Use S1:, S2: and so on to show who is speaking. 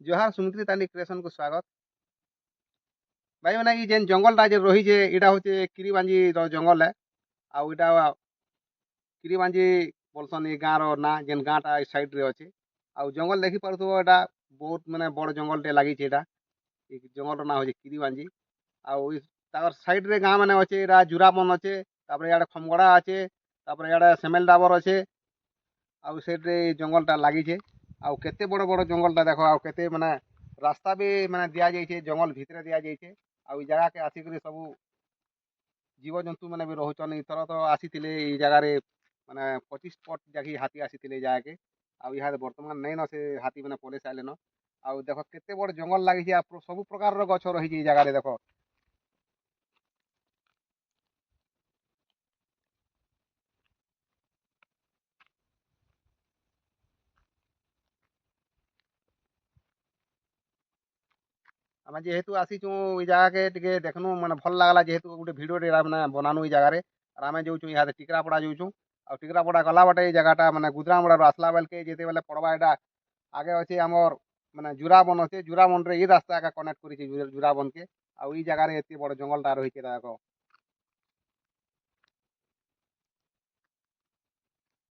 S1: जोहार सुमित्री तानी क्रिएशन को स्वागत। भाई मैंने ये जेन जंगल टा जे रही जे इटा होचे किरीबांजी रो जंगल है। आउ इटा किरीबांजी बोलसन ये गाँ रो ना जेन गाँ टा साइड रे अछि। आउ जंगल देखि पारुथबो एटा बहुत माने बड़ जंगल टे लागि छै एटा। ए जंगल रो ना होचे किरीबांजी। आउ ताकर साइड रे गाँ माने अछि एटा जुराबन अछि। तापर याडे खमगड़ा अछि। तापर याडे सेमेल डाबर अछि। आउ साइड रे जंगल टा लागि छै। आउ केते बड़ बड़ जंगल टा देखो आउ केते माने रास्ता भी माने दिया जाय छै जंगल भितरे दिया जाय छै। आउ ई जगह के आसिकरी सब जीवजंतु ମାନେ ବି ରହୁଛନ୍ ଏଥର ତ ଆସିଥିଲେ ଏଇ ଜାଗାରେ ମାନେ 25 ପଟ ଯାଇକି ହାତୀ ଆସିଥିଲେ ଏ ଜାଗାକେ ଆଉ ଇହାଦେ ବର୍ତ୍ତମାନ ନାଇଁ ନ ସେ ହାତୀ ମାନେ ପଳେଇ ସାରିଲେନ ଆଉ ଦେଖ କେତେ ବଡ ଜଙ୍ଗଲ ଲାଗିଛି ଆଉ ସବୁ ପ୍ରକାରର ଗଛ ରହିଛି ଏଇ ଜାଗାରେ ଦେଖ ଆମେ ଯେହେତୁ ଆସିଛୁ ଏଇ ଜାଗାକେ ଟିକେ ଦେଖନୁ ମାନେ ଭଲ ଲାଗଲା ଯେହେତୁ ଗୋଟେ ଭିଡିଓଟେ ମାନେ ବନାନୁ ଏଇ ଜାଗାରେ ଆର ଆମେ ଯାଉଛୁ ଇହାଦେ ଟିକରାପଡା ଯାଉଛୁ ଆଉ ଟିକରାପଡା ଗଲା ବାଟେ ଏଇ ଜାଗାଟା ମାନେ ଗୁଜରାମଡାରୁ ଆସିଲା ବେଲକେ ଯେତେବେଲେ ପଡବା ଏଇଟା ଆଗେ ଅଛି ଆମର ମାନେ ଜୁରାବନ ଅଛି ଜୁରାବନରେ ଏଇ ରାସ୍ତା ଏକା କନେକ୍ଟ କରିଛି ଜୁରାବନକେ ଆଉ ଏଇ ଜାଗାରେ ଏତେ ବଡ ଜଙ୍ଗଲଟା ରହିଛି ଦେଖ